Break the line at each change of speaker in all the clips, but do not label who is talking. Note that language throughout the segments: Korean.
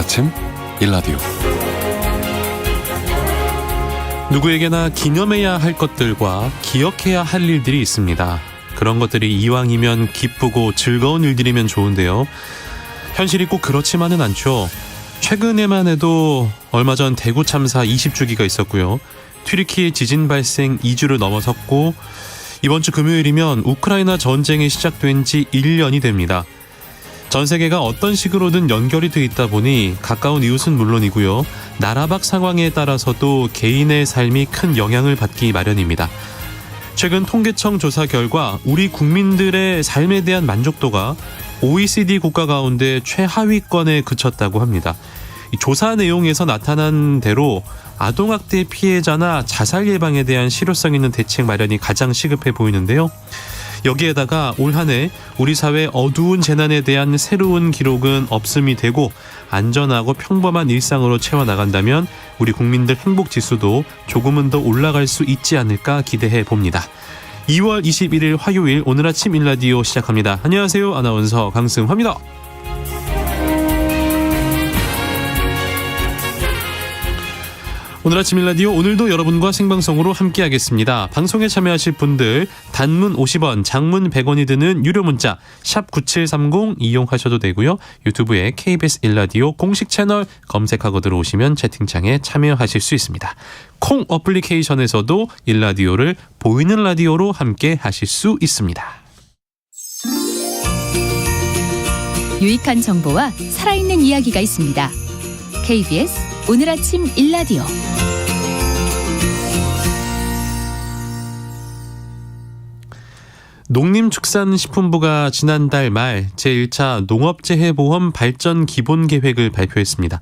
아침 일라디오. 누구에게나 기념해야 할 것들과 기억해야 할 일들이 있습니다. 그런 것들이 이왕이면 기쁘고 즐거운 일들이면 좋은데요. 현실이 꼭 그렇지만은 않죠. 최근에만 해도 얼마 전 대구 참사 20주기가 있었고요. 튀르키예 지진 발생 2주를 넘어섰고 이번 주 금요일이면 우크라이나 전쟁이 시작된 지 1년이 됩니다. 전 세계가 어떤 식으로든 연결이 돼 있다 보니 가까운 이웃은 물론이고요. 나라 밖 상황에 따라서도 개인의 삶이 큰 영향을 받기 마련입니다. 최근 통계청 조사 결과 우리 국민들의 삶에 대한 만족도가 OECD 국가 가운데 최하위권에 그쳤다고 합니다. 이 조사 내용에서 나타난 대로 아동학대 피해자나 자살 예방에 대한 실효성 있는 대책 마련이 가장 시급해 보이는데요. 여기에다가 올 한 해 우리 사회 어두운 재난에 대한 새로운 기록은 없음이 되고 안전하고 평범한 일상으로 채워나간다면 우리 국민들 행복지수도 조금은 더 올라갈 수 있지 않을까 기대해 봅니다. 2월 21일 화요일 오늘 아침 일라디오 시작합니다. 안녕하세요. 아나운서 강승화입니다. 오늘 아침 일라디오 오늘도 여러분과 생방송으로 함께하겠습니다. 방송에 참여하실 분들 단문 50원, 장문 100원이 드는 유료 문자 샵 9730 이용하셔도 되고요. 유튜브에 KBS 일라디오 공식 채널 검색하고 들어오시면 채팅창에 참여하실 수 있습니다. 콩 어플리케이션에서도 일라디오를 보이는 라디오로 함께 하실 수 있습니다.
유익한 정보와 살아있는 이야기가 있습니다. KBS 오늘 아침 일라디오.
농림축산식품부가 지난달 말 제1차 농업재해보험 발전 기본계획을 발표했습니다.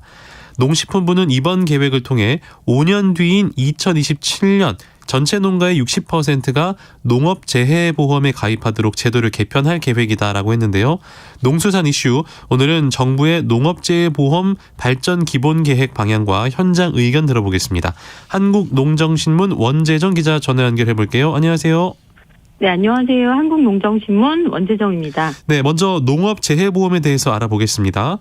농식품부는 이번 계획을 통해 5년 뒤인 2027년 전체 농가의 60%가 농업재해보험에 가입하도록 제도를 개편할 계획이다라고 했는데요. 농수산 이슈, 오늘은 정부의 농업재해보험 발전 기본계획 방향과 현장 의견 들어보겠습니다. 한국농정신문 원재정 기자 전화 연결해볼게요. 안녕하세요.
네, 안녕하세요. 한국농정신문 원재정입니다.
네, 먼저 농업재해보험에 대해서 알아보겠습니다.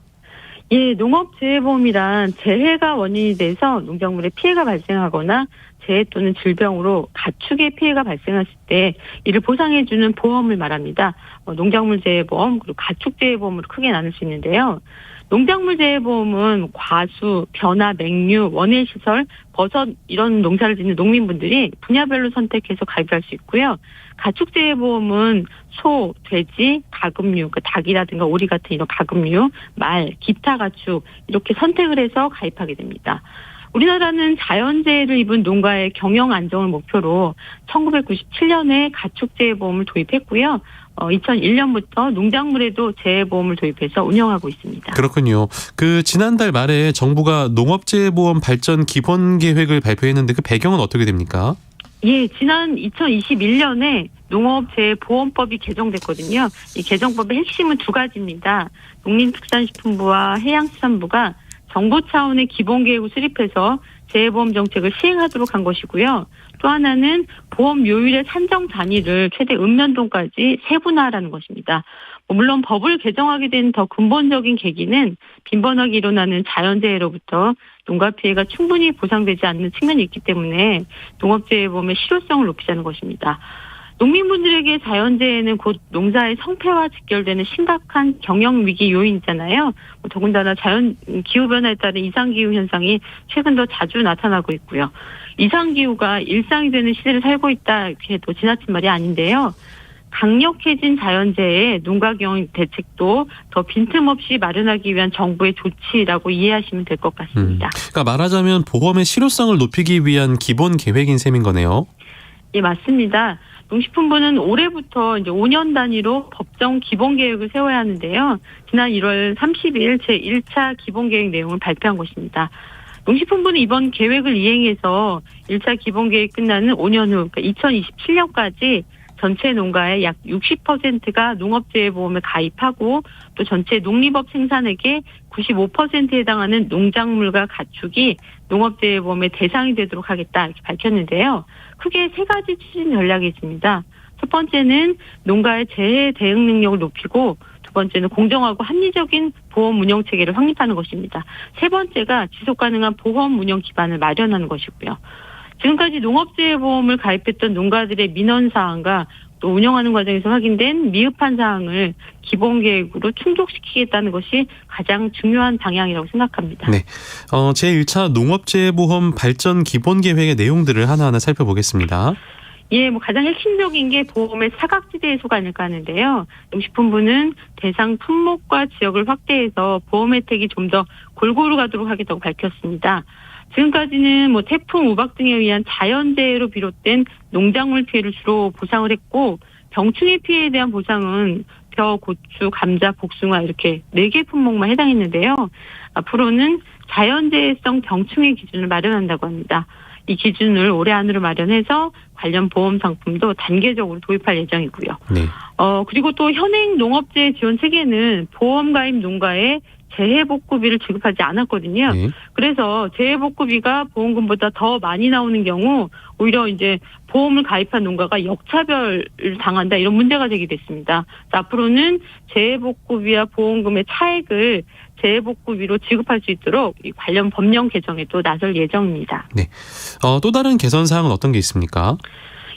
예, 농업재해보험이란 재해가 원인이 돼서 농작물에 피해가 발생하거나 재해 또는 질병으로 가축의 피해가 발생했을 때 이를 보상해주는 보험을 말합니다. 농작물 재해보험 그리고 가축 재해보험으로 크게 나눌 수 있는데요. 농작물 재해보험은 과수, 벼나 맹류, 원예시설, 버섯 이런 농사를 짓는 농민분들이 분야별로 선택해서 가입할 수 있고요. 가축 재해보험은 소, 돼지, 가금류, 그러니까 닭이라든가 오리 같은 이런 가금류, 말, 기타 가축 이렇게 선택을 해서 가입하게 됩니다. 우리나라는 자연재해를 입은 농가의 경영 안정을 목표로 1997년에 가축재해보험을 도입했고요. 2001년부터 농작물에도 재해보험을 도입해서 운영하고 있습니다.
그렇군요. 지난달 말에 정부가 농업재해보험 발전 기본계획을 발표했는데 그 배경은 어떻게 됩니까?
예, 지난 2021년에 농업재해보험법이 개정됐거든요. 이 개정법의 핵심은 두 가지입니다. 농림축산식품부와 해양수산부가 정부 차원의 기본계획을 수립해서 재해보험 정책을 시행하도록 한 것이고요. 또 하나는 보험 요율의 산정 단위를 최대 읍면동까지 세분화하라는 것입니다. 물론 법을 개정하게 된 더 근본적인 계기는 빈번하게 일어나는 자연재해로부터 농가 피해가 충분히 보상되지 않는 측면이 있기 때문에 농업재해보험의 실효성을 높이자는 것입니다. 농민분들에게 자연재해는 곧 농사의 성패와 직결되는 심각한 경영위기 요인이잖아요. 더군다나 기후변화에 따른 이상기후 현상이 최근 더 자주 나타나고 있고요. 이상기후가 일상이 되는 시대를 살고 있다 이렇게 해도 지나친 말이 아닌데요. 강력해진 자연재해에 농가 경영 대책도 더 빈틈없이 마련하기 위한 정부의 조치라고 이해하시면 될 것 같습니다.
그러니까 말하자면 보험의 실효성을 높이기 위한 기본 계획인 셈인 거네요.
예, 맞습니다. 농식품부는 올해부터 이제 5년 단위로 법정 기본계획을 세워야 하는데요. 지난 1월 30일 제1차 기본계획 내용을 발표한 것입니다. 농식품부는 이번 계획을 이행해서 1차 기본계획 끝나는 5년 후, 그러니까 2027년까지 전체 농가의 약 60%가 농업재해보험에 가입하고 또 전체 농림업 생산액의 95%에 해당하는 농작물과 가축이 농업재해보험의 대상이 되도록 하겠다 이렇게 밝혔는데요. 크게 세 가지 추진 전략이 있습니다. 첫 번째는 농가의 재해 대응 능력을 높이고 두 번째는 공정하고 합리적인 보험 운영 체계를 확립하는 것입니다. 세 번째가 지속 가능한 보험 운영 기반을 마련하는 것이고요. 지금까지 농업재해보험을 가입했던 농가들의 민원 사항과 또 운영하는 과정에서 확인된 미흡한 사항을 기본 계획으로 충족시키겠다는 것이 가장 중요한 방향이라고 생각합니다.
네, 제1차 농업재해보험 발전 기본 계획의 내용들을 하나하나 살펴보겠습니다.
예, 가장 핵심적인 게 보험의 사각지대 해소가 아닐까 하는데요. 농식품부는 대상 품목과 지역을 확대해서 보험 혜택이 좀 더 골고루 가도록 하겠다고 밝혔습니다. 지금까지는 태풍, 우박 등에 의한 자연재해로 비롯된 농작물 피해를 주로 보상을 했고, 병충해 피해에 대한 보상은 벼, 고추, 감자, 복숭아 이렇게 4개 품목만 해당했는데요. 앞으로는 자연재해성 병충해 기준을 마련한다고 합니다. 이 기준을 올해 안으로 마련해서 관련 보험 상품도 단계적으로 도입할 예정이고요.
네.
그리고 또 현행 농업재해 지원 체계는 보험 가입 농가에 재해복구비를 지급하지 않았거든요.
네.
그래서 재해복구비가 보험금보다 더 많이 나오는 경우 오히려 이제 보험을 가입한 농가가 역차별을 당한다, 이런 문제가 제기됐습니다. 앞으로는 재해복구비와 보험금의 차액을 재해복구비로 지급할 수 있도록 이 관련 법령 개정에 또 나설 예정입니다.
네. 또 다른 개선 사항은 어떤 게 있습니까?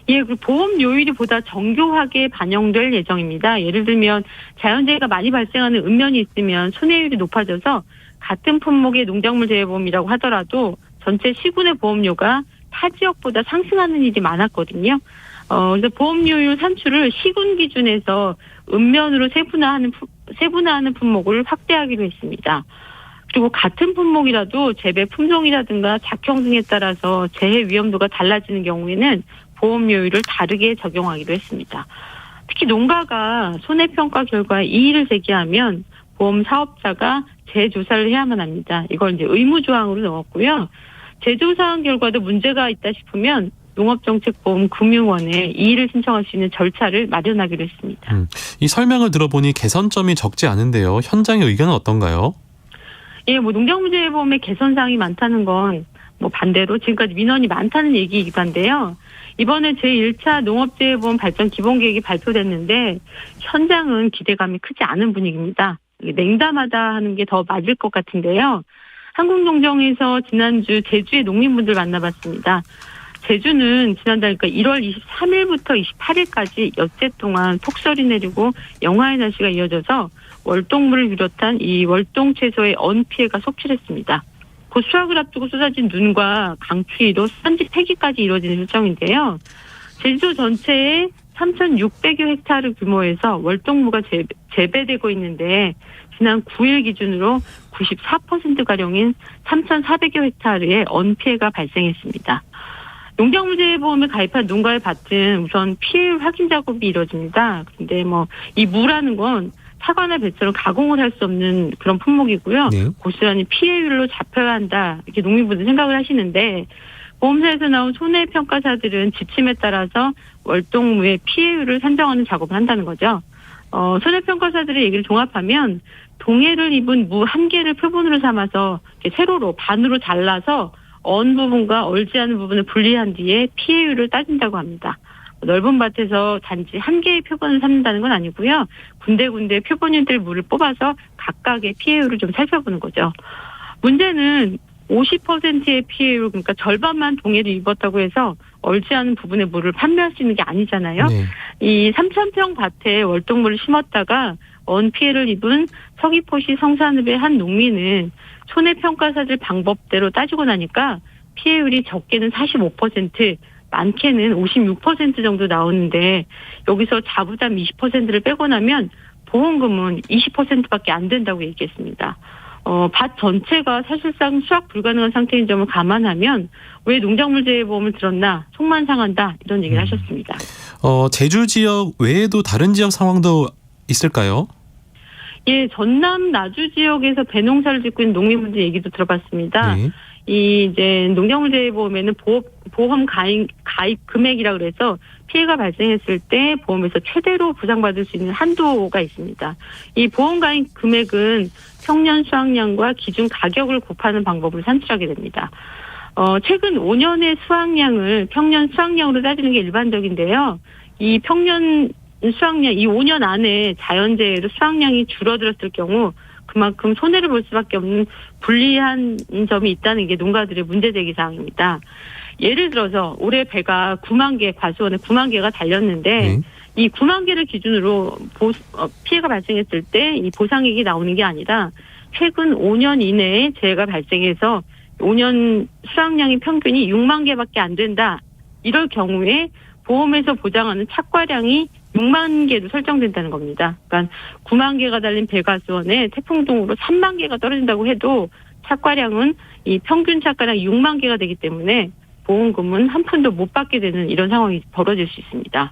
예, 그 보험 요율이 보다 정교하게 반영될 예정입니다. 예를 들면 자연재해가 많이 발생하는 읍면이 있으면 손해율이 높아져서 같은 품목의 농작물 재해보험이라고 하더라도 전체 시군의 보험료가 타 지역보다 상승하는 일이 많았거든요. 그래서 보험료율 산출을 시군 기준에서 읍면으로 세분화하는 품목을 확대하기로 했습니다. 그리고 같은 품목이라도 재배 품종이라든가 작형 등에 따라서 재해 위험도가 달라지는 경우에는 보험료율을 다르게 적용하기로 했습니다. 특히 농가가 손해평가 결과에 이의를 제기하면 보험 사업자가 재조사를 해야만 합니다. 이걸 이제 의무조항으로 넣었고요. 재조사한 결과도 문제가 있다 싶으면 농업정책보험금융원에 이의를 신청할 수 있는 절차를 마련하기로 했습니다.
이 설명을 들어보니 개선점이 적지 않은데요. 현장의 의견은 어떤가요?
예, 농작물재해보험의 개선사항이 많다는 건 반대로 지금까지 민원이 많다는 얘기이기도 한데요. 이번에 제1차 농업재해보험 발전 기본계획이 발표됐는데 현장은 기대감이 크지 않은 분위기입니다. 냉담하다 하는 게 더 맞을 것 같은데요. 한국농정에서 지난주 제주의 농민분들 만나봤습니다. 제주는 지난달 1월 23일부터 28일까지 엿새 동안 폭설이 내리고 영하의 날씨가 이어져서 월동물을 비롯한 이 월동 채소의 언 피해가 속출했습니다. 곧 수확을 앞두고 쏟아진 눈과 강추위로 산지 폐기까지 이루어지는 일정인데요. 제주도 전체에 3,600여 헥타르 규모에서 월동무가 재배되고 있는데 지난 9일 기준으로 94%가량인 3,400여 헥타르의 언 피해가 발생했습니다. 농작물재해보험에 가입한 농가의 밭은 우선 피해율 확인 작업이 이루어집니다. 그런데 이 무라는 건 사과나 배처럼 가공을 할 수 없는 그런 품목이고요.
네.
고스란히 피해율로 잡혀야 한다, 이렇게 농민분들 생각을 하시는데 보험사에서 나온 손해평가사들은 지침에 따라서 월동무의 피해율을 산정하는 작업을 한다는 거죠. 손해평가사들의 얘기를 종합하면 동해를 입은 무 한 개를 표본으로 삼아서 세로로 반으로 잘라서 언 부분과 얼지 않은 부분을 분리한 뒤에 피해율을 따진다고 합니다. 넓은 밭에서 단지 한 개의 표본을 삼는다는 건 아니고요. 군데군데 표본인들 물을 뽑아서 각각의 피해율을 좀 살펴보는 거죠. 문제는 50%의 피해율, 그러니까 절반만 동해를 입었다고 해서 얼지 않은 부분의 물을 판매할 수 있는 게 아니잖아요.
네.
이 3,000평 밭에 월동물을 심었다가 언 피해를 입은 서귀포시 성산읍의 한 농민은 손해평가사들 방법대로 따지고 나니까 피해율이 적게는 45%, 많게는 56% 정도 나오는데 여기서 자부담 20%를 빼고 나면 보험금은 20%밖에 안 된다고 얘기했습니다. 밭 전체가 사실상 수확 불가능한 상태인 점을 감안하면 왜 농작물재해보험을 들었나 속만 상한다, 이런 얘기를 하셨습니다.
제주 지역 외에도 다른 지역 상황도 있을까요?
예, 전남 나주 지역에서 배농사를 짓고 있는 농민분들 얘기도 들어봤습니다.
네.
이제 농작물재해보험에는 보험 가입 금액이라 그래서 피해가 발생했을 때 보험에서 최대로 보상받을 수 있는 한도가 있습니다. 이 보험 가입 금액은 평년 수확량과 기준 가격을 곱하는 방법을 산출하게 됩니다. 최근 5년의 수확량을 평년 수확량으로 따지는 게 일반적인데요. 이 평년 수확량, 이 5년 안에 자연재해로 수확량이 줄어들었을 경우 그만큼 손해를 볼 수밖에 없는 불리한 점이 있다는 게 농가들의 문제제기 사항입니다. 예를 들어서 올해 배가 9만 개, 과수원에 9만 개가 달렸는데 이 9만 개를 기준으로 피해가 발생했을 때 이 보상액이 나오는 게 아니라 최근 5년 이내에 재해가 발생해서 5년 수확량의 평균이 6만 개밖에 안 된다. 이럴 경우에 보험에서 보장하는 착과량이 6만 개로 설정된다는 겁니다. 그러니까 9만 개가 달린 배가수원에 태풍동으로 3만 개가 떨어진다고 해도 착과량은 이 평균 착과량 6만 개가 되기 때문에 보험금은 한 푼도 못 받게 되는 이런 상황이 벌어질 수 있습니다.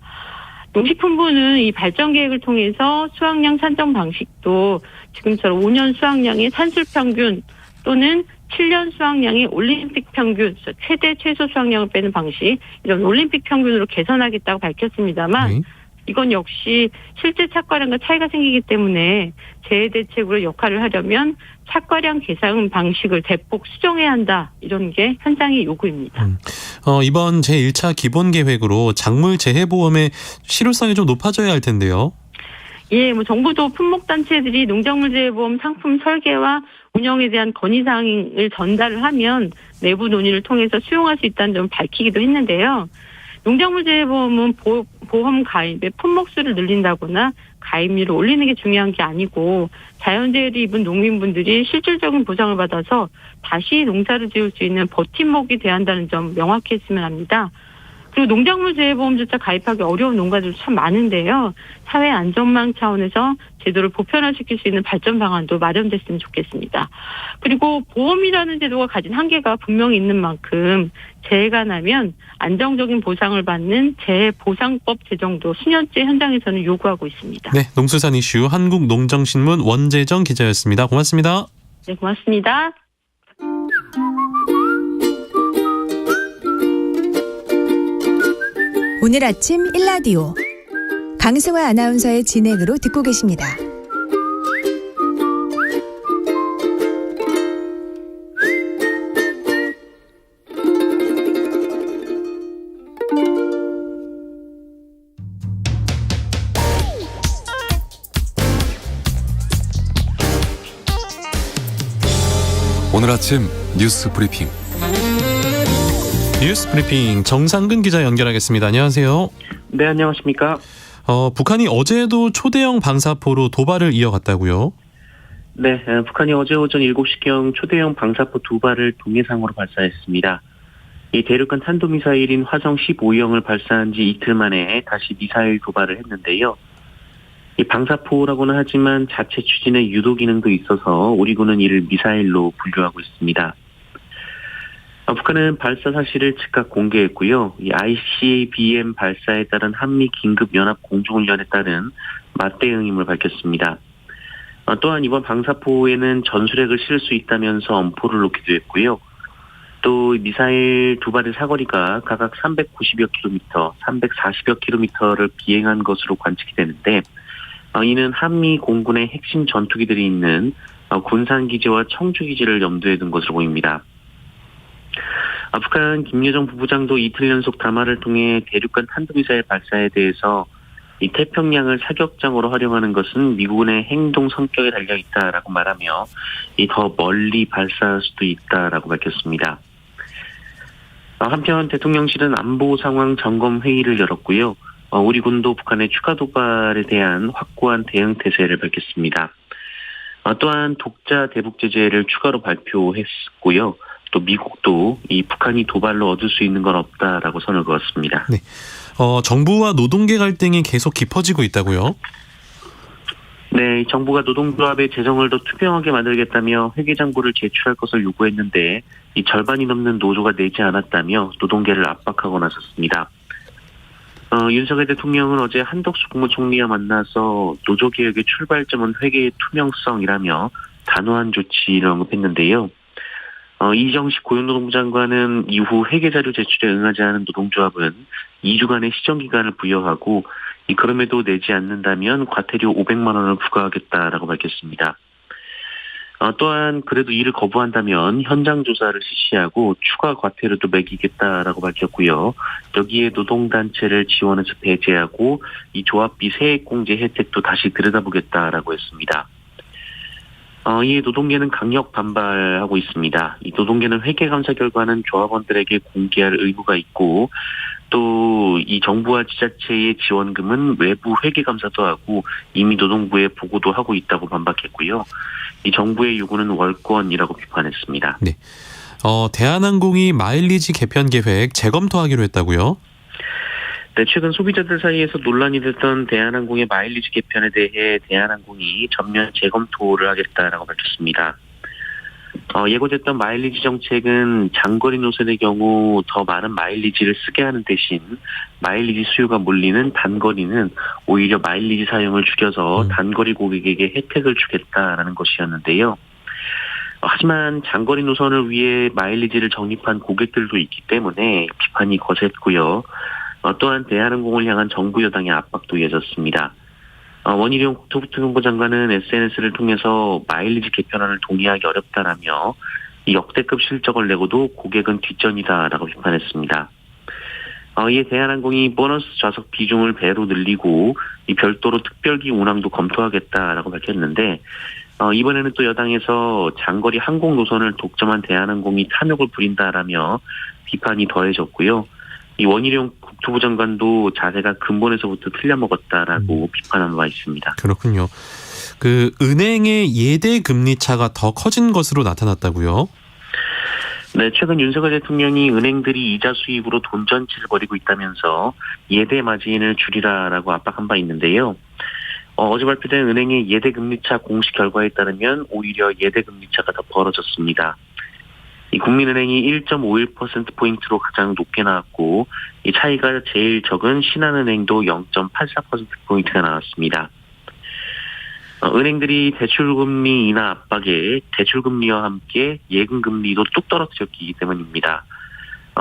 농식품부는 이 발전 계획을 통해서 수확량 산정 방식도 지금처럼 5년 수확량의 산술 평균 또는 7년 수확량의 올림픽 평균, 최대 최소 수확량을 빼는 방식, 이런 올림픽 평균으로 개선하겠다고 밝혔습니다만 이건 역시 실제 착과량과 차이가 생기기 때문에 재해 대책으로 역할을 하려면 착과량 계산 방식을 대폭 수정해야 한다. 이런 게 현장의 요구입니다.
이번 제1차 기본계획으로 작물 재해보험의 실효성이 좀 높아져야 할 텐데요.
예, 정부도 품목단체들이 농작물 재해보험 상품 설계와 운영에 대한 건의사항을 전달을 하면 내부 논의를 통해서 수용할 수 있다는 점을 밝히기도 했는데요. 농작물 재해보험은 보험 가입의 품목수를 늘린다거나 가입률을 올리는 게 중요한 게 아니고 자연재해를 입은 농민분들이 실질적인 보상을 받아서 다시 농사를 지을 수 있는 버팀목이 돼야 한다는 점 명확히 했으면 합니다. 그리고 농작물 재해보험조차 가입하기 어려운 농가들도 참 많은데요. 사회 안전망 차원에서 제도를 보편화시킬 수 있는 발전 방안도 마련됐으면 좋겠습니다. 그리고 보험이라는 제도가 가진 한계가 분명히 있는 만큼 재해가 나면 안정적인 보상을 받는 재해보상법 제정도 수년째 현장에서는 요구하고 있습니다.
네, 농수산 이슈 한국농정신문 원재정 기자였습니다. 고맙습니다.
네, 고맙습니다.
오늘 아침 일라디오 강승화 아나운서의 진행으로 듣고 계십니다.
오늘 아침 뉴스 브리핑.
뉴스 브리핑 정상근 기자 연결하겠습니다. 안녕하세요.
네, 안녕하십니까.
북한이 어제도 초대형 방사포로 도발을 이어갔다고요?
네, 북한이 어제 오전 7시경 초대형 방사포 2발을 동해상으로 발사했습니다. 이 대륙간 탄도미사일인 화성 15형을 발사한 지 이틀 만에 다시 미사일 도발을 했는데요. 이 방사포라고는 하지만 자체 추진에 유도 기능도 있어서 우리 군은 이를 미사일로 분류하고 있습니다. 북한은 발사 사실을 즉각 공개했고요. 이 ICBM 발사에 따른 한미 긴급 연합 공중훈련에 따른 맞대응임을 밝혔습니다. 또한 이번 방사포에는 전술핵을 실을 수 있다면서 엄포를 놓기도 했고요. 또 미사일 2발의 사거리가 각각 390여 킬로미터, 340여 킬로미터를 비행한 것으로 관측이 되는데 이는 한미 공군의 핵심 전투기들이 있는 군산기지와 청주기지를 염두에 둔 것으로 보입니다. 북한 김여정 부부장도 이틀 연속 담화를 통해 대륙간 탄도미사일 발사에 대해서 이 태평양을 사격장으로 활용하는 것은 미군의 행동 성격에 달려있다라고 말하며 더 멀리 발사할 수도 있다라고 밝혔습니다. 한편 대통령실은 안보 상황 점검 회의를 열었고요. 우리 군도 북한의 추가 도발에 대한 확고한 대응 태세를 밝혔습니다. 또한 독자 대북 제재를 추가로 발표했고요. 또 미국도 이 북한이 도발로 얻을 수 있는 건 없다라고 선을 그었습니다.
네. 정부와 노동계 갈등이 계속 깊어지고 있다고요?
네, 정부가 노동조합의 재정을 더 투명하게 만들겠다며 회계장부를 제출할 것을 요구했는데 이 절반이 넘는 노조가 내지 않았다며 노동계를 압박하고 나섰습니다. 윤석열 대통령은 어제 한덕수 국무총리와 만나서 노조개혁의 출발점은 회계의 투명성이라며 단호한 조치를 언급했는데요. 이정식 고용노동부 장관은 이후 회계자료 제출에 응하지 않은 노동조합은 2주간의 시정기간을 부여하고 그럼에도 내지 않는다면 과태료 500만 원을 부과하겠다라고 밝혔습니다. 또한 그래도 이를 거부한다면 현장 조사를 실시하고 추가 과태료도 매기겠다라고 밝혔고요. 여기에 노동단체를 지원해서 배제하고 이 조합비 세액공제 혜택도 다시 들여다보겠다라고 했습니다. 이에 노동계는 강력 반발하고 있습니다. 이 노동계는 회계감사 결과는 조합원들에게 공개할 의무가 있고 또 이 정부와 지자체의 지원금은 외부 회계감사도 하고 이미 노동부에 보고도 하고 있다고 반박했고요. 이 정부의 요구는 월권이라고 비판했습니다.
네. 대한항공이 마일리지 개편 계획 재검토하기로 했다고요?
네, 최근 소비자들 사이에서 논란이 됐던 대한항공의 마일리지 개편에 대해 대한항공이 전면 재검토를 하겠다라고 밝혔습니다. 예고됐던 마일리지 정책은 장거리 노선의 경우 더 많은 마일리지를 쓰게 하는 대신 마일리지 수요가 몰리는 단거리는 오히려 마일리지 사용을 줄여서 단거리 고객에게 혜택을 주겠다라는 것이었는데요. 하지만 장거리 노선을 위해 마일리지를 적립한 고객들도 있기 때문에 비판이 거셌고요. 또한 대한항공을 향한 정부 여당의 압박도 이어졌습니다. 원희룡 국토부통령부 장관은 SNS를 통해서 마일리지 개편안을 동의하기 어렵다라며 이 역대급 실적을 내고도 고객은 뒷전이다라고 비판했습니다. 이에 대한항공이 보너스 좌석 비중을 배로 늘리고 이 별도로 특별기 운항도 검토하겠다라고 밝혔는데 이번에는 또 여당에서 장거리 항공 노선을 독점한 대한항공이 탐욕을 부린다라며 비판이 더해졌고요. 이 원희룡 국토부 장관도 자세가 근본에서부터 틀려먹었다라고 비판한 바 있습니다.
그렇군요. 그 은행의 예대 금리 차가 더 커진 것으로 나타났다고요?
네, 최근 윤석열 대통령이 은행들이 이자 수익으로 돈전치를 벌이고 있다면서 예대 마진을 줄이라라고 압박한 바 있는데요. 어제 발표된 은행의 예대 금리차 공시 결과에 따르면 오히려 예대 금리차가 더 벌어졌습니다. 이 국민은행이 1.51%포인트로 가장 높게 나왔고 이 차이가 제일 적은 신한은행도 0.84%포인트가 나왔습니다. 은행들이 대출금리 인하 압박에 대출금리와 함께 예금금리도 뚝 떨어뜨렸기 때문입니다.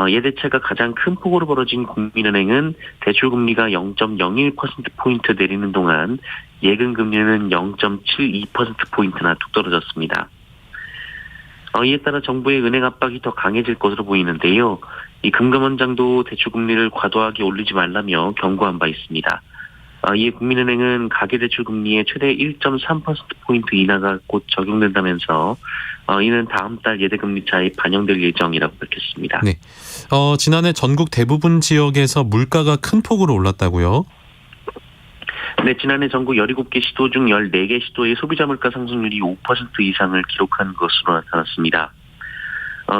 예대차가 가장 큰 폭으로 벌어진 국민은행은 대출금리가 0.01%포인트 내리는 동안 예금금리는 0.72%포인트나 뚝 떨어졌습니다. 이에 따라 정부의 은행 압박이 더 강해질 것으로 보이는데요. 이 금감원장도 대출금리를 과도하게 올리지 말라며 경고한 바 있습니다. 이에 국민은행은 가계대출금리의 최대 1.3%포인트 인하가 곧 적용된다면서 이는 다음 달 예대금리차에 반영될 예정이라고 밝혔습니다.
네. 지난해 전국 대부분 지역에서 물가가 큰 폭으로 올랐다고요?
네, 지난해 전국 17개 시도 중 14개 시도의 소비자 물가 상승률이 5% 이상을 기록한 것으로 나타났습니다.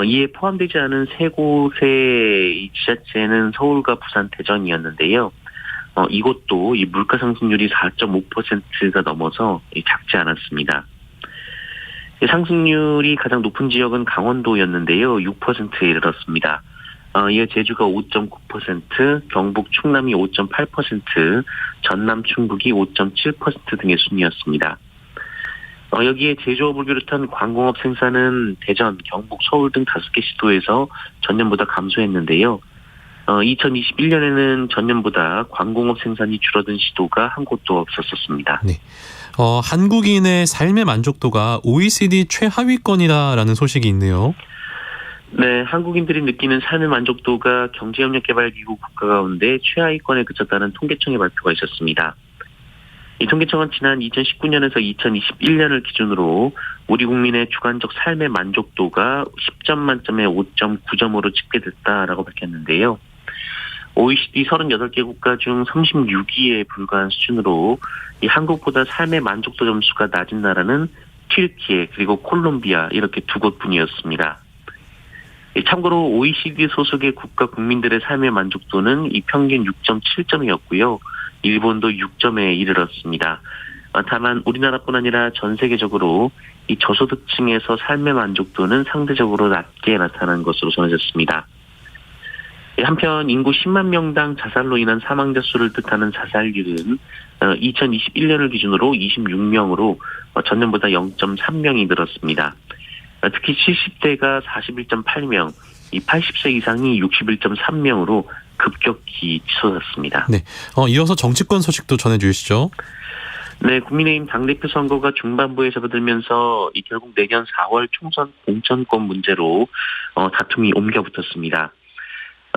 이에 포함되지 않은 세 곳의 지자체는 서울과 부산, 대전이었는데요. 이곳도 이 물가 상승률이 4.5%가 넘어서 작지 않았습니다. 상승률이 가장 높은 지역은 강원도였는데요. 6%에 이르렀습니다. 이어 제주가 5.9%, 경북 충남이 5.8%, 전남 충북이 5.7% 등의 순이었습니다. 여기에 제조업을 비롯한 관공업 생산은 대전, 경북, 서울 등 5개 시도에서 전년보다 감소했는데요. 2021년에는 전년보다 관공업 생산이 줄어든 시도가 한 곳도 없었습니다.
네. 한국인의 삶의 만족도가 OECD 최하위권이다라는 소식이 있네요.
네, 한국인들이 느끼는 삶의 만족도가 경제협력개발기구 국가 가운데 최하위권에 그쳤다는 통계청의 발표가 있었습니다. 이 통계청은 지난 2019년에서 2021년을 기준으로 우리 국민의 주관적 삶의 만족도가 10점 만점에 5.9점으로 집계됐다라고 밝혔는데요. OECD 38개 국가 중 36위에 불과한 수준으로 이 한국보다 삶의 만족도 점수가 낮은 나라는 튀르키예 그리고 콜롬비아 이렇게 두 곳뿐이었습니다. 참고로 OECD 소속의 국가 국민들의 삶의 만족도는 이 평균 6.7점이었고요. 일본도 6점에 이르렀습니다. 다만 우리나라뿐 아니라 전 세계적으로 이 저소득층에서 삶의 만족도는 상대적으로 낮게 나타난 것으로 전해졌습니다. 한편 인구 10만 명당 자살로 인한 사망자 수를 뜻하는 자살률은 2021년을 기준으로 26명으로 전년보다 0.3명이 늘었습니다. 특히 70대가 41.8명, 이 80세 이상이 61.3명으로 급격히 치솟았습니다.
네. 이어서 정치권 소식도 전해주시죠.
네, 국민의힘 당대표 선거가 중반부에 접어들면서 결국 내년 4월 총선 공천권 문제로 다툼이 옮겨붙었습니다.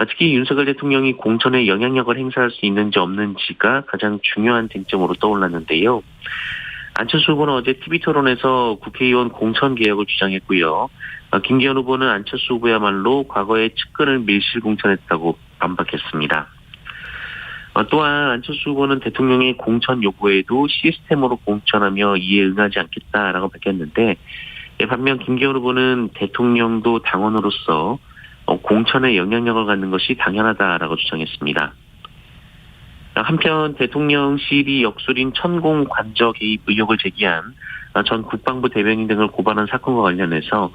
특히 윤석열 대통령이 공천에 영향력을 행사할 수 있는지 없는지가 가장 중요한 쟁점으로 떠올랐는데요. 안철수 후보는 어제 TV토론에서 국회의원 공천 개혁을 주장했고요. 김기현 후보는 안철수 후보야말로 과거에 측근을 밀실 공천했다고 반박했습니다. 또한 안철수 후보는 대통령의 공천 요구에도 시스템으로 공천하며 이에 응하지 않겠다라고 밝혔는데, 반면 김기현 후보는 대통령도 당원으로서 공천에 영향력을 갖는 것이 당연하다라고 주장했습니다. 한편 대통령실이 역술인 천공 관저 개입 의혹을 제기한 전 국방부 대변인 등을 고발한 사건과 관련해서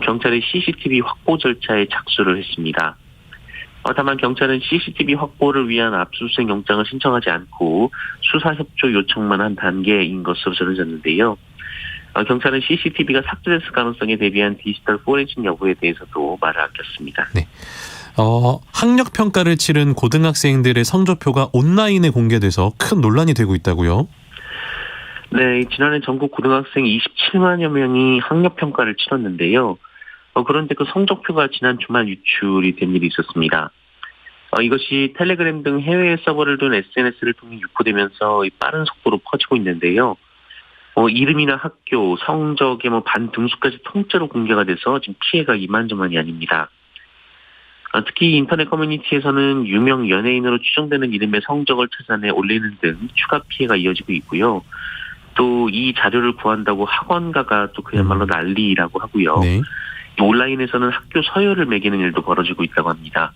경찰이 CCTV 확보 절차에 착수를 했습니다. 다만 경찰은 CCTV 확보를 위한 압수수색 영장을 신청하지 않고 수사협조 요청만 한 단계인 것으로 전해졌는데요. 경찰은 CCTV가 삭제됐을 가능성에 대비한 디지털 포렌식 여부에 대해서도 말을 아꼈습니다.
네. 학력평가를 치른 고등학생들의 성적표가 온라인에 공개돼서 큰 논란이 되고 있다고요?
네, 지난해 전국 고등학생 27만여 명이 학력평가를 치렀는데요. 그런데 그 성적표가 지난 주말 유출이 된 일이 있었습니다. 이것이 텔레그램 등 해외 서버를 둔 SNS를 통해 유포되면서 빠른 속도로 퍼지고 있는데요. 이름이나 학교, 성적의 반등수까지 통째로 공개가 돼서 지금 피해가 이만저만이 아닙니다. 특히 인터넷 커뮤니티에서는 유명 연예인으로 추정되는 이름의 성적을 찾아내 올리는 등 추가 피해가 이어지고 있고요. 또 이 자료를 구한다고 학원가가 또 그야말로 난리라고 하고요.
네.
온라인에서는 학교 서열을 매기는 일도 벌어지고 있다고 합니다.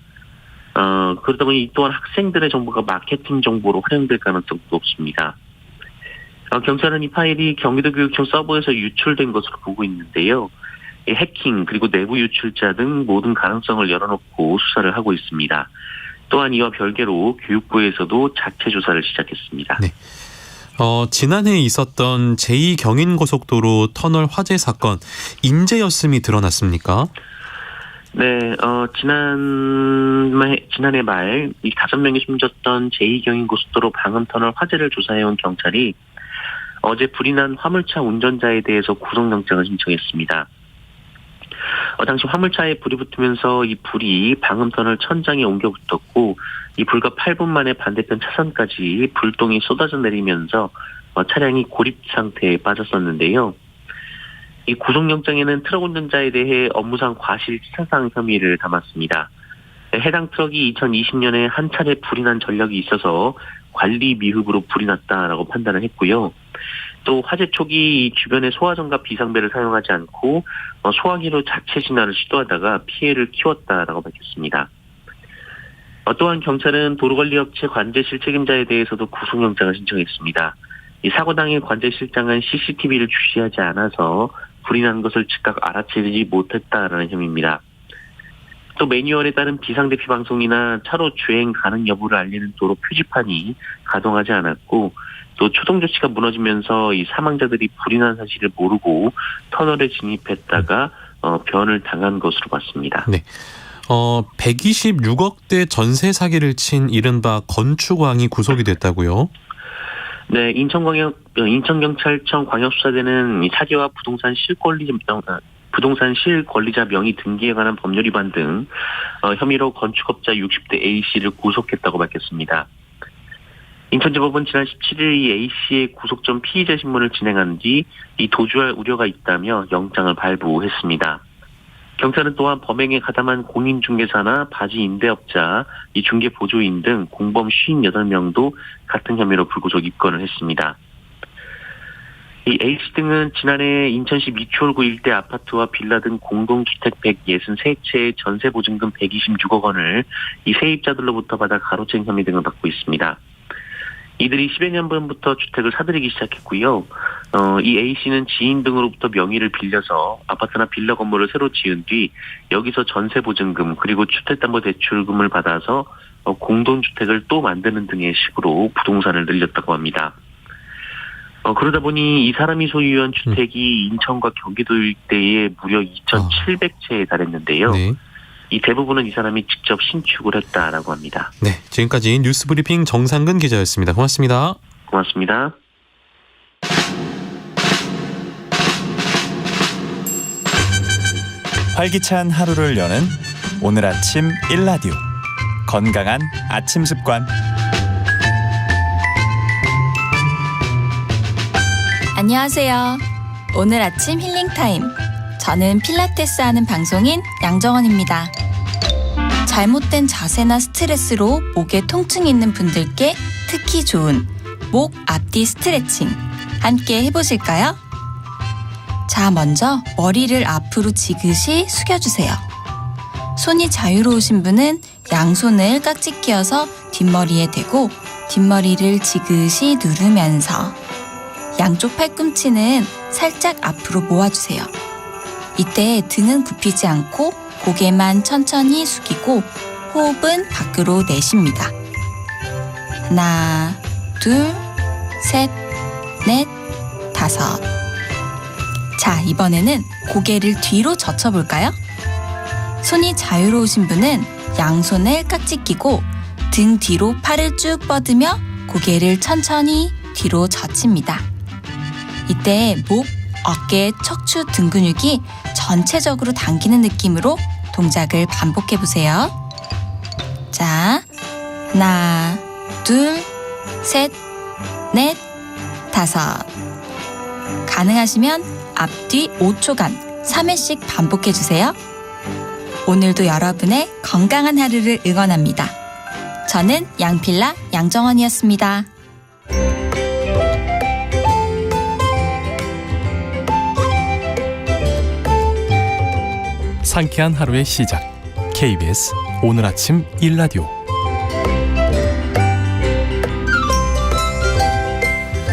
그러다 보니 이 또한 학생들의 정보가 마케팅 정보로 활용될 가능성도 높습니다. 경찰은 이 파일이 경기도교육청 서버에서 유출된 것으로 보고 있는데요. 해킹 그리고 내부 유출자 등 모든 가능성을 열어놓고 수사를 하고 있습니다. 또한 이와 별개로 교육부에서도 자체 조사를 시작했습니다.
네. 지난해 있었던 제2경인고속도로 터널 화재 사건 인재였음이 드러났습니까?
네, 지난해 말 이 5명이 숨졌던 제2경인고속도로 방음터널 화재를 조사해온 경찰이 어제 불이 난 화물차 운전자에 대해서 구속영장을 신청했습니다. 당시 화물차에 불이 붙으면서 이 불이 방음터널 천장에 옮겨 붙었고 이 불과 8분 만에 반대편 차선까지 불똥이 쏟아져 내리면서 차량이 고립 상태에 빠졌었는데요. 이 구속영장에는 트럭 운전자에 대해 업무상 과실치사상 혐의를 담았습니다. 해당 트럭이 2020년에 한 차례 불이 난 전력이 있어서 관리 미흡으로 불이 났다라고 판단을 했고요. 또 화재 초기 주변에 소화전과 비상벨을 사용하지 않고 소화기로 자체 진화를 시도하다가 피해를 키웠다라고 밝혔습니다. 또한 경찰은 도로관리업체 관제실 책임자에 대해서도 구속영장을 신청했습니다. 이 사고 당일 관제실장은 CCTV를 주시하지 않아서 불이 난 것을 즉각 알아채지 못했다라는 혐의입니다. 또 매뉴얼에 따른 비상대피 방송이나 차로 주행 가능 여부를 알리는 도로 표지판이 가동하지 않았고 또 초동 조치가 무너지면서 이 사망자들이 불이 난 사실을 모르고 터널에 진입했다가 변을 당한 것으로 봤습니다.
네. 126억대 전세 사기를 친 이른바 건축왕이 구속이 됐다고요?
네, 인천경찰청 광역수사대는 이 사기와 부동산 실권리자 명의 등기에 관한 법률 위반 등 혐의로 건축업자 60대 A씨를 구속했다고 밝혔습니다. 인천지법은 지난 17일 이 A씨의 구속 전 피의자 신문을 진행한 뒤 이 도주할 우려가 있다며 영장을 발부했습니다. 경찰은 또한 범행에 가담한 공인중개사나 바지 임대업자, 이 중개보조인 등 공범 58명도 같은 혐의로 불구속 입건을 했습니다. 이 A씨 등은 지난해 인천시 미추홀구 일대 아파트와 빌라 등 공동주택 163채의 전세보증금 126억 원을 이 세입자들로부터 받아 가로챈 혐의 등을 받고 있습니다. 이들이 10여 년 전부터 주택을 사들이기 시작했고요. 이 A씨는 지인 등으로부터 명의를 빌려서 아파트나 빌라 건물을 새로 지은 뒤 여기서 전세보증금 그리고 주택담보대출금을 받아서 공동주택을 또 만드는 등의 식으로 부동산을 늘렸다고 합니다. 그러다 보니 이 사람이 소유한 주택이 인천과 경기도 일대에 무려 2,700채에 달했는데요.
네.
이 대부분은 이 사람이 직접 신축을 했다라고 합니다.
네, 지금까지 뉴스브리핑 정상근 기자였습니다. 고맙습니다.
고맙습니다.
활기찬 하루를 여는 오늘 아침 일라디오 건강한 아침 습관.
안녕하세요. 오늘 아침 힐링타임. 저는 필라테스 하는 방송인 양정원입니다. 잘못된 자세나 스트레스로 목에 통증이 있는 분들께 특히 좋은 목 앞뒤 스트레칭 함께 해보실까요? 자, 먼저 머리를 앞으로 지그시 숙여주세요. 손이 자유로우신 분은 양손을 깍지 끼워서 뒷머리에 대고 뒷머리를 지그시 누르면서 양쪽 팔꿈치는 살짝 앞으로 모아주세요. 이때 등은 굽히지 않고 고개만 천천히 숙이고 호흡은 밖으로 내쉽니다. 하나, 둘, 셋, 넷, 다섯. 자, 이번에는 고개를 뒤로 젖혀볼까요? 손이 자유로우신 분은 양손을 깍지 끼고 등 뒤로 팔을 쭉 뻗으며 고개를 천천히 뒤로 젖힙니다. 이때 목, 어깨, 척추 등 근육이 전체적으로 당기는 느낌으로 동작을 반복해보세요. 자, 하나, 둘, 셋, 넷, 다섯. 가능하시면 앞뒤 5초간 3회씩 반복해주세요. 오늘도 여러분의 건강한 하루를 응원합니다. 저는 양필라 양정원이었습니다.
상쾌한 하루의 시작. KBS 오늘 아침 일라디오.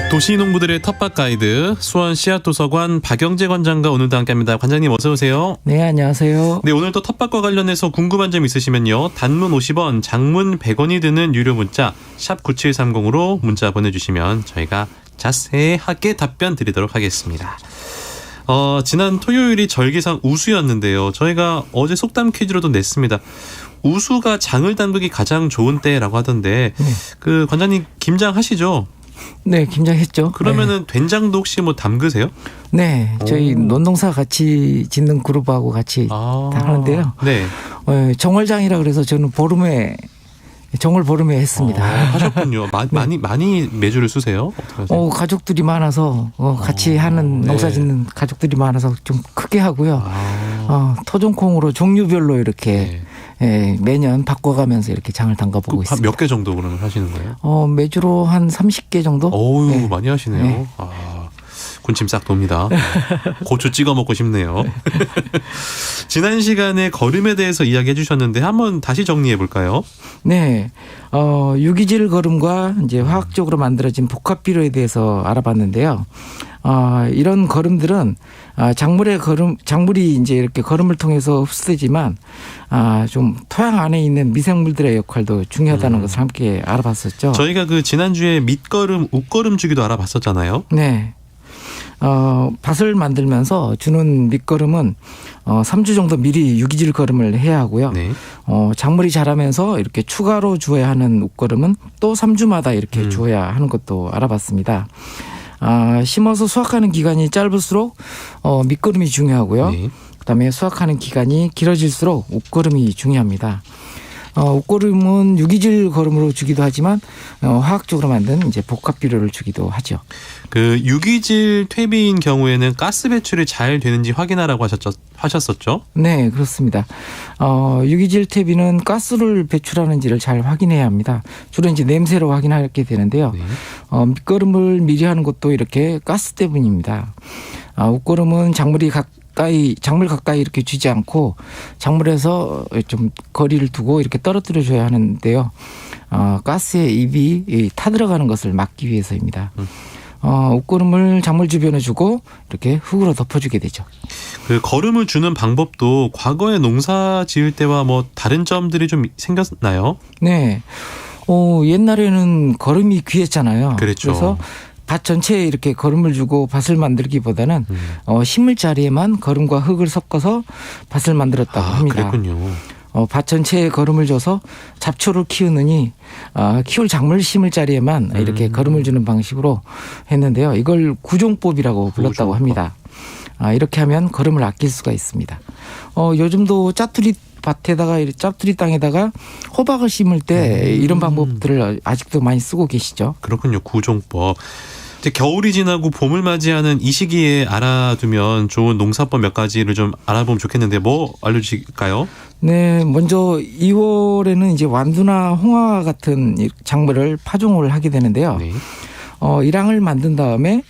도시농부들의 텃밭 가이드 수원 씨앗도서관 박영재 관장과 오늘도 함께합니다. 관장님 어서 오세요.
네, 안녕하세요.
네, 오늘도 텃밭과 관련해서 궁금한 점 있으시면요. 단문 50원, 장문 100원이 드는 유료 문자 샵 9730으로 문자 보내주시면 저희가 자세하게 답변 드리도록 하겠습니다. 지난 토요일이 절기상 우수였는데요. 저희가 어제 속담 퀴즈로도 냈습니다. 우수가 장을 담그기 가장 좋은 때라고 하던데 그 관장님 김장 하시죠?
네, 김장했죠.
그러면은 된장도 혹시 뭐 담그세요?
네, 저희 논농사 같이 짓는 그룹하고 같이 다 하는데요.
네.
정월장이라 그래서 저는 정월 보름에 했습니다.
하셨군요. 많이 매주를 쓰세요? 어떻게 하세요?
가족들이 많아서 같이 하는 농사 짓는 가족들이 많아서 좀 크게 하고요. 토종콩으로 종류별로 이렇게 매년 바꿔가면서 이렇게 장을 담가보고 있습니다.
몇 개 정도 그러면 하시는 거예요?
매주로 한 30개 정도?
어우,
네.
많이 하시네요.
네.
군침 싹 돕니다. 고추 찍어 먹고 싶네요. 지난 시간에 거름에 대해서 이야기해 주셨는데 한번 다시 정리해 볼까요?
네. 유기질 거름과 이제 화학적으로 만들어진 복합 비료에 대해서 알아봤는데요. 이런 거름들은 작물이 이제 이렇게 거름을 통해서 흡수되지만 좀 토양 안에 있는 미생물들의 역할도 중요하다는 것을 함께 알아봤었죠.
저희가 그 지난주에 밑거름, 웃거름 주기도 알아봤었잖아요.
네. 밭을 만들면서 주는 밑거름은 3주 정도 미리 유기질 거름을 해야 하고요.
네.
작물이 자라면서 이렇게 추가로 주어야 하는 웃거름은 또 3주마다 이렇게 주어야 하는 것도 알아봤습니다. 심어서 수확하는 기간이 짧을수록 밑거름이 중요하고요.
네.
그다음에 수확하는 기간이 길어질수록 웃거름이 중요합니다. 웃거름은 유기질 거름으로 주기도 하지만 화학적으로 만든 이제 복합 비료를 주기도 하죠.
그 유기질 퇴비인 경우에는 가스 배출이 잘 되는지 확인하라고 하셨었죠?
네, 그렇습니다. 유기질 퇴비는 가스를 배출하는지를 잘 확인해야 합니다. 주로 이제 냄새로 확인하게 되는데요.
네.
밑거름을 미리 하는 것도 이렇게 가스 때문입니다. 웃거름은 작물 가까이 이렇게 쥐지 않고 작물에서 좀 거리를 두고 이렇게 떨어뜨려줘야 하는데요. 가스의 입이 타들어가는 것을 막기 위해서입니다. 웃거름을 작물 주변에 주고 이렇게 흙으로 덮어주게 되죠.
그 거름을 주는 방법도 과거에 농사 지을 때와 뭐 다른 점들이 좀 생겼나요?
네. 옛날에는 거름이 귀했잖아요.
그랬죠.
그래서 밭 전체에 이렇게 거름을 주고 밭을 만들기보다는 심을 자리에만 거름과 흙을 섞어서 밭을 만들었다고 합니다.
그랬군요.
밭 전체에 거름을 줘서 잡초를 키우느니 키울 작물 심을 자리에만 이렇게 거름을 주는 방식으로 했는데요. 이걸 구종법이라고 불렀다고 합니다. 이렇게 하면 거름을 아낄 수가 있습니다. 요즘도 짜투리 밭에다가 짜투리 땅에다가 호박을 심을 때 이런 방법들을 아직도 많이 쓰고 계시죠.
그렇군요. 구종법. 이제 겨울이 지나고 봄을 맞이하는 이 시기에 알아두면 좋은 농사법 몇 가지를 좀 알아보면 좋겠는데 뭐 알려주실까요?
네, 먼저 2월에는 이제 완두나 홍화 같은 작물을 파종을 하게 되는데요.
네.
일항을 만든 다음에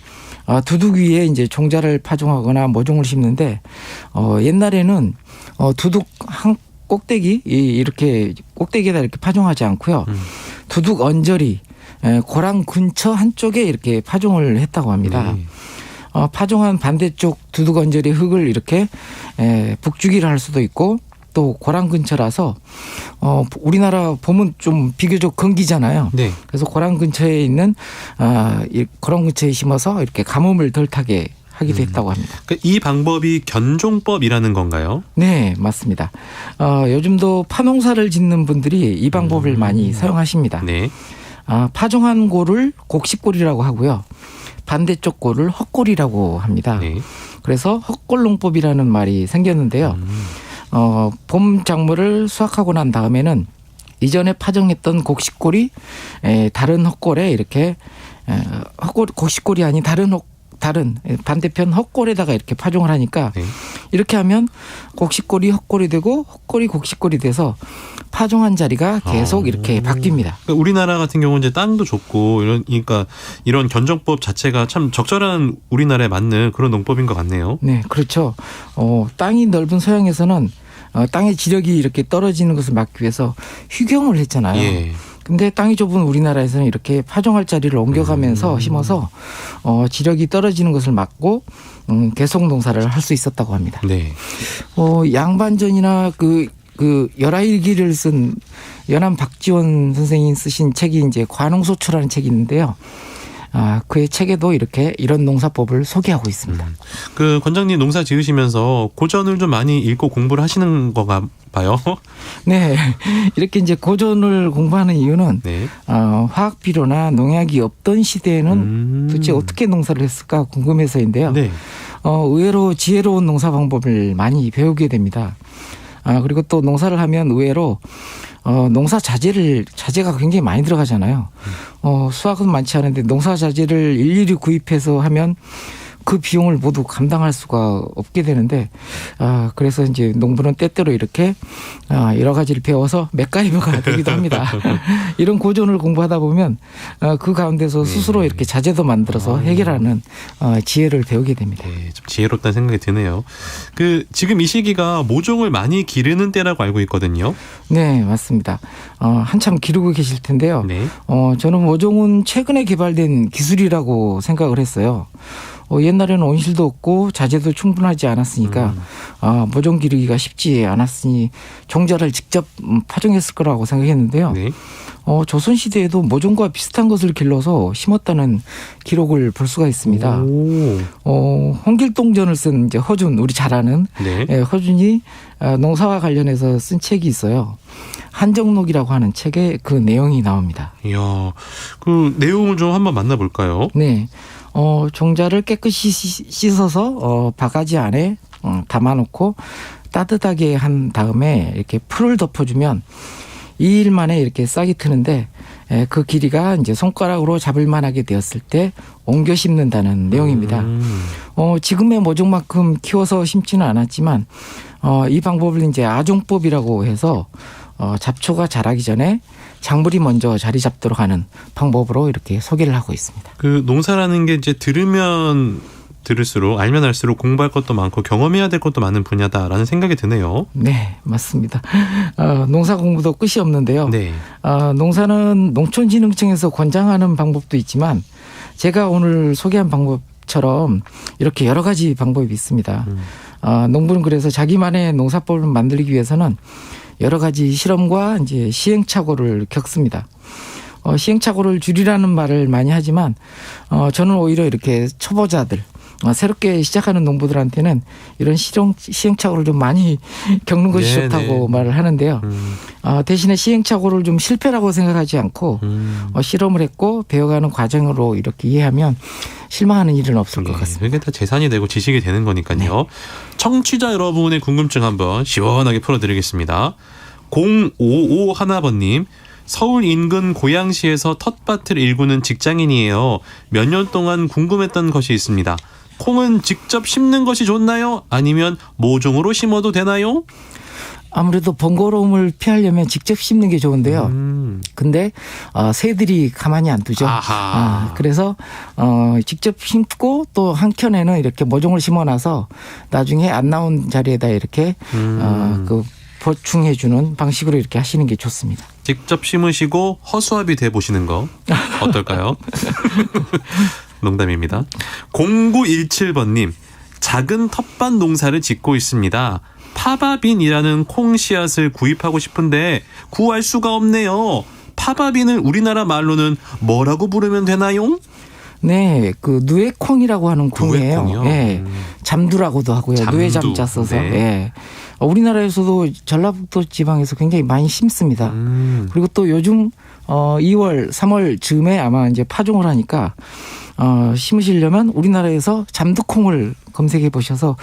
두둑 위에 이제 종자를 파종하거나 모종을 심는데 옛날에는 두둑 한 꼭대기 이렇게 꼭대기에다 이렇게 파종하지 않고요. 두둑 언저리 고랑 근처 한쪽에 이렇게 파종을 했다고 합니다.
네.
파종한 반대쪽 두둑 언저리 흙을 이렇게 북주기를 할 수도 있고 또 고랑 근처라서 우리나라 봄은 좀 비교적 건기잖아요.
네.
그래서 고랑 근처에 있는 이 고랑 근처에 심어서 이렇게 가뭄을 덜 타게 하기도 했다고 합니다.
그러니까 이 방법이 견종법이라는 건가요?
네, 맞습니다. 요즘도 파농사를 짓는 분들이 이 방법을 많이 사용하십니다.
네.
파종한 골을 곡식골이라고 하고요. 반대쪽 골을 헛골이라고 합니다.
네.
그래서 헛골농법이라는 말이 생겼는데요. 봄 작물을 수확하고 난 다음에는 이전에 파종했던 곡식골이 다른 헛골에 이렇게 곡식골이 아닌 다른 반대편 헛골에다가 이렇게 파종을 하니까
네.
이렇게 하면 곡식골이 헛골이 되고 헛골이 곡식골이 돼서 파종한 자리가 계속 이렇게 바뀝니다.
그러니까 우리나라 같은 경우는 이제 땅도 좁고 그러니까 이런 견종법 자체가 참 적절한 우리나라에 맞는 그런 농법인 것 같네요.
네, 그렇죠. 땅이 넓은 서양에서는 땅의 지력이 이렇게 떨어지는 것을 막기 위해서 휴경을 했잖아요.
예.
근데 땅이 좁은 우리나라에서는 이렇게 파종할 자리를 옮겨가면서 심어서 지력이 떨어지는 것을 막고 계속 농사를 할 수 있었다고 합니다.
네.
양반전이나 그 열하일기를 쓴 연암 박지원 선생이 쓰신 책이 이제 관홍소초라는 책이 있는데요. 그의 책에도 이렇게 이런 농사법을 소개하고 있습니다.
그 권장님 농사 지으시면서 고전을 좀 많이 읽고 공부를 하시는 건가 봐요.
네, 이렇게 이제 고전을 공부하는 이유는
네.
화학 비료나 농약이 없던 시대에는 도대체 어떻게 농사를 했을까 궁금해서인데요.
네.
의외로 지혜로운 농사 방법을 많이 배우게 됩니다. 그리고 또 농사를 하면 의외로 농사 자재가 굉장히 많이 들어가잖아요. 수확은 많지 않은데 농사 자재를 일일이 구입해서 하면 그 비용을 모두 감당할 수가 없게 되는데 그래서 이제 농부는 때때로 이렇게 여러 가지를 배워서 맥가이버가 되기도 합니다. 이런 고전을 공부하다 보면 그 가운데서 스스로 이렇게 자재도 만들어서 해결하는 지혜를 배우게 됩니다.
네, 좀 지혜롭다는 생각이 드네요. 지금 이 시기가 모종을 많이 기르는 때라고 알고 있거든요.
네, 맞습니다. 한참 기르고 계실 텐데요.
네.
저는 모종은 최근에 개발된 기술이라고 생각을 했어요. 옛날에는 온실도 없고 자재도 충분하지 않았으니까 모종 기르기가 쉽지 않았으니 종자를 직접 파종했을 거라고 생각했는데요.
네.
조선시대에도 모종과 비슷한 것을 길러서 심었다는 기록을 볼 수가 있습니다. 홍길동전을 쓴 이제 허준, 우리 잘 아는
네.
허준이 농사와 관련해서 쓴 책이 있어요. 한정록이라고 하는 책에 그 내용이 나옵니다.
이야, 그 내용을 좀 한번 만나볼까요?
네. 종자를 깨끗이 씻어서 바가지 안에 담아놓고 따뜻하게 한 다음에 이렇게 풀을 덮어주면 2일 만에 이렇게 싹이 트는데 그 길이가 이제 손가락으로 잡을 만하게 되었을 때 옮겨 심는다는 내용입니다. 지금의 모종만큼 키워서 심지는 않았지만 이 방법을 이제 아종법이라고 해서 잡초가 자라기 전에 작물이 먼저 자리 잡도록 하는 방법으로 이렇게 소개를 하고 있습니다.
그 농사라는 게 이제 들으면 들을수록 알면 알수록 공부할 것도 많고 경험해야 될 것도 많은 분야다라는 생각이 드네요.
네, 맞습니다. 농사 공부도 끝이 없는데요.
네.
농사는 농촌진흥청에서 권장하는 방법도 있지만 제가 오늘 소개한 방법처럼 이렇게 여러 가지 방법이 있습니다. 농부는 그래서 자기만의 농사법을 만들기 위해서는 여러 가지 실험과 이제 시행착오를 겪습니다. 시행착오를 줄이라는 말을 많이 하지만 저는 오히려 이렇게 초보자들 새롭게 시작하는 농부들한테는 이런 시행착오를 좀 많이 겪는 것이
네네.
좋다고 말을 하는데요. 대신에 시행착오를 좀 실패라고 생각하지 않고 실험을 했고 배워가는 과정으로 이렇게 이해하면 실망하는 일은 없을 것 같습니다.
이게 다 재산이 되고 지식이 되는 거니까요.
네.
청취자 여러분의 궁금증 한번 시원하게 풀어드리겠습니다. 0551번님. 서울 인근 고양시에서 텃밭을 일구는 직장인이에요. 몇 년 동안 궁금했던 것이 있습니다. 콩은 직접 심는 것이 좋나요? 아니면 모종으로 심어도 되나요?
아무래도 번거로움을 피하려면 직접 심는 게 좋은데요. 근데 새들이 가만히 안 두죠. 그래서 직접 심고 또 한켠에는 이렇게 모종을 심어놔서 나중에 안 나온 자리에다 이렇게 보충해주는 방식으로 이렇게 하시는 게 좋습니다.
직접 심으시고 허수아비 돼보시는 거 어떨까요? 농담입니다. 0917번님. 작은 텃밭 농사를 짓고 있습니다. 파바빈이라는 콩 씨앗을 구입하고 싶은데 구할 수가 없네요. 파바빈을 우리나라 말로는 뭐라고 부르면 되나요?
네, 그 누에콩이라고 하는 콩이에요.
누에콩이요?
네, 잠두라고도 하고요.
잠두.
누에잠자 써서.
네.
네. 우리나라에서도 전라북도 지방에서 굉장히 많이 심습니다. 그리고 또 요즘 2월, 3월 즈음에 아마 이제 파종을 하니까 심으시려면 우리나라에서 잠두콩을 검색해 보셔서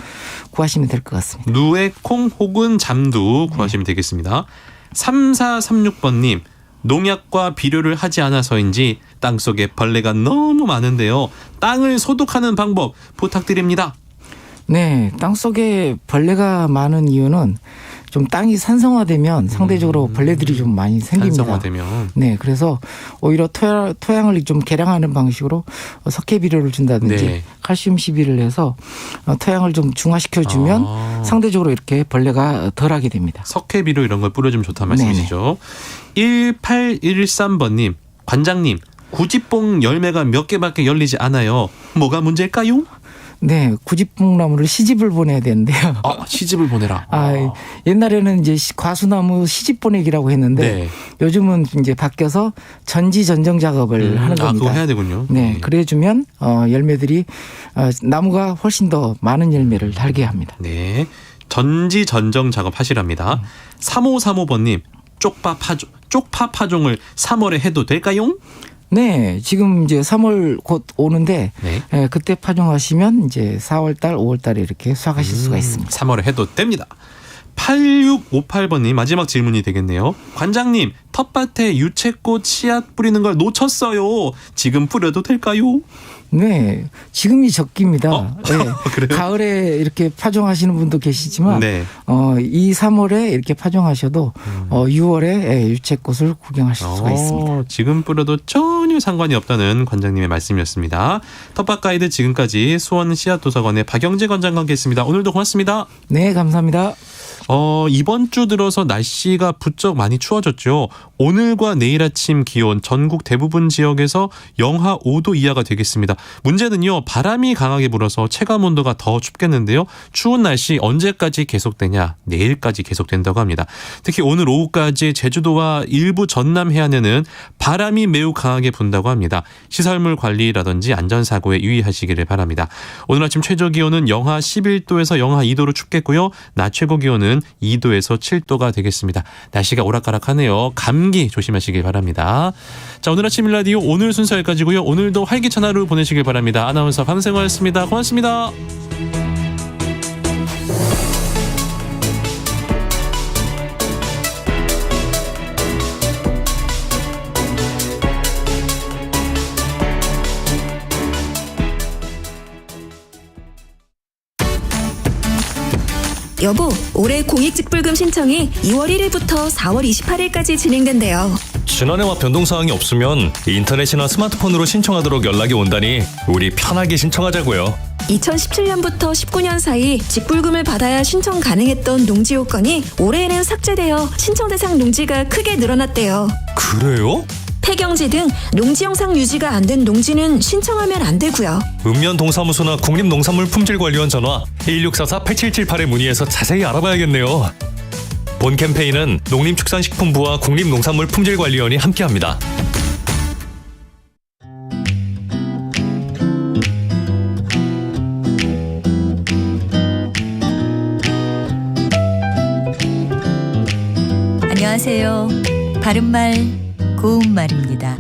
구하시면 될 것 같습니다.
누에콩 혹은 잠두 구하시면 되겠습니다. 3436번님. 농약과 비료를 하지 않아서인지 땅속에 벌레가 너무 많은데요. 땅을 소독하는 방법 부탁드립니다.
네, 땅속에 벌레가 많은 이유는 좀 땅이 산성화되면 상대적으로 벌레들이 좀 많이 생깁니다.
산성화되면.
네, 그래서 오히려 토양을 좀 개량하는 방식으로 석회 비료를 준다든지
네.
칼슘 시비를 해서 토양을 좀 중화시켜주면 상대적으로 이렇게 벌레가 덜하게 됩니다.
석회 비료 이런 걸 뿌려주면 좋다는 말씀이시죠. 1813번님. 관장님. 구지뽕 열매가 몇 개밖에 열리지 않아요. 뭐가 문제일까요?
네, 구지뽕나무를 시집을 보내야 되는데요.
시집을 보내라.
옛날에는 이제 과수나무 시집 보내기라고 했는데
네.
요즘은 이제 바뀌어서 전지 전정 작업을 하는 겁니다.
그거 해야 되군요.
네, 그래주면 열매들이 나무가 훨씬 더 많은 열매를 달게 합니다.
네, 전지 전정 작업 하시랍니다. 3535번님. 쪽파 파종을 3월에 해도 될까요?
네, 지금 이제 3월 곧 오는데
네.
그때 파종하시면 이제 4월달, 5월달에 이렇게 수확하실 수가 있습니다.
3월에 해도 됩니다. 8658번님 마지막 질문이 되겠네요. 관장님, 텃밭에 유채꽃 씨앗 뿌리는 걸 놓쳤어요. 지금 뿌려도 될까요?
네, 지금이 적기입니다. 네.
그래요?
가을에 이렇게 파종하시는 분도 계시지만
네.
2, 3월에 이렇게 파종하셔도 6월에 유채꽃을 구경하실 수가 있습니다.
지금 뿌려도 전혀 상관이 없다는 관장님의 말씀이었습니다. 텃밭 가이드 지금까지 수원 씨앗도서관의 박영재 관장과 함께했습니다. 오늘도 고맙습니다.
네, 감사합니다.
이번 주 들어서 날씨가 부쩍 많이 추워졌죠. 오늘과 내일 아침 기온 전국 대부분 지역에서 영하 5도 이하가 되겠습니다. 문제는요, 바람이 강하게 불어서 체감 온도가 더 춥겠는데요. 추운 날씨 언제까지 계속되냐? 내일까지 계속된다고 합니다. 특히 오늘 오후까지 제주도와 일부 전남 해안에는 바람이 매우 강하게 분다고 합니다. 시설물 관리라든지 안전사고에 유의하시기를 바랍니다. 오늘 아침 최저 기온은 영하 11도에서 영하 2도로 춥겠고요. 낮 최고 기온은 2도에서 7도가 되겠습니다. 날씨가 오락가락하네요. 감기 조심하시길 바랍니다. 자, 오늘 아침 일라디오 오늘 순서 여기까지고요. 오늘도 활기찬 하루 보내시길 바랍니다. 아나운서 방생화였습니다. 고맙습니다.
여보, 올해 공익직불금 신청이 2월 1일부터 4월 28일까지 진행된대요.
지난해와 변동사항이 없으면 인터넷이나 스마트폰으로 신청하도록 연락이 온다니 우리 편하게 신청하자고요.
2017년부터 19년 사이 직불금을 받아야 신청 가능했던 농지 요건이 올해에는 삭제되어 신청 대상 농지가 크게 늘어났대요.
그래요?
폐경지 등 농지 영상 유지가 안 된 농지는 신청하면 안 되고요.
읍면동사무소나 국립농산물품질관리원 전화 1644-8778에 문의해서 자세히 알아봐야겠네요. 본 캠페인은 농림축산식품부와 국립농산물품질관리원이 함께합니다.
안녕하세요. 바른말 고운말입니다.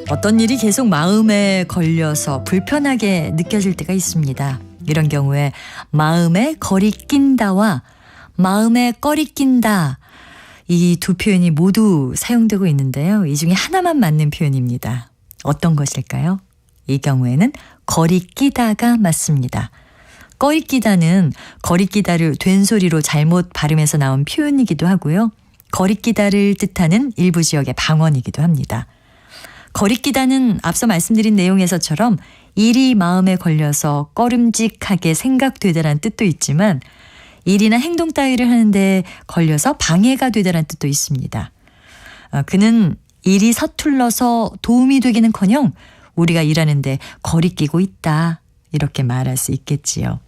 어떤 일이 계속 마음에 걸려서 불편하게 느껴질 때가 있습니다. 이런 경우에 마음에 거리 낀다와 마음에 꺼리 낀다, 이 두 표현이 모두 사용되고 있는데요. 이 중에 하나만 맞는 표현입니다. 어떤 것일까요? 이 경우에는 거리 끼다가 맞습니다. 꺼리 끼다는 거리 끼다를 된소리로 잘못 발음해서 나온 표현이기도 하고요. 거리 끼다를 뜻하는 일부 지역의 방언이기도 합니다. 거리 끼다는 앞서 말씀드린 내용에서처럼 일이 마음에 걸려서 꺼름직하게 생각되다라는 뜻도 있지만 일이나 행동 따위를 하는데 걸려서 방해가 되다라는 뜻도 있습니다. 그는 일이 서툴러서 도움이 되기는커녕 우리가 일하는데 거리 끼고 있다, 이렇게 말할 수 있겠지요.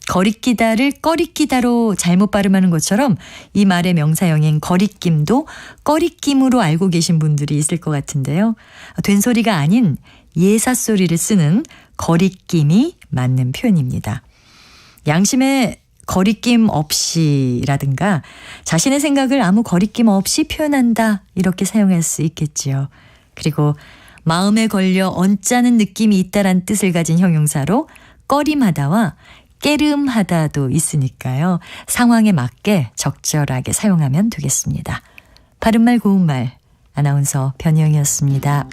거리끼다를 꺼리끼다로 잘못 발음하는 것처럼 이 말의 명사형인 거리낌도 꺼리낌으로 알고 계신 분들이 있을 것 같은데요. 된소리가 아닌 예사소리를 쓰는 거리낌이 맞는 표현입니다. 양심의 거리낌 없이라든가 자신의 생각을 아무 거리낌 없이 표현한다, 이렇게 사용할 수 있겠지요. 그리고 마음에 걸려 언짢은 느낌이 있다란 뜻을 가진 형용사로 꺼림하다와 깨름하다도 있으니까요. 상황에 맞게 적절하게 사용하면 되겠습니다. 바른말 고운말, 아나운서 변희영이었습니다.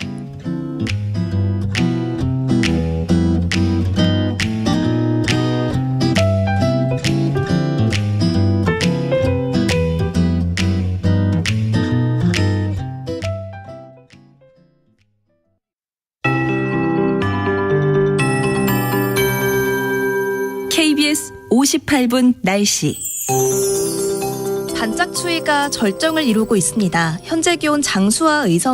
KBS 58분 날씨.
반짝 추위가 절정을 이루고 있습니다. 현재 기온 장수와 의성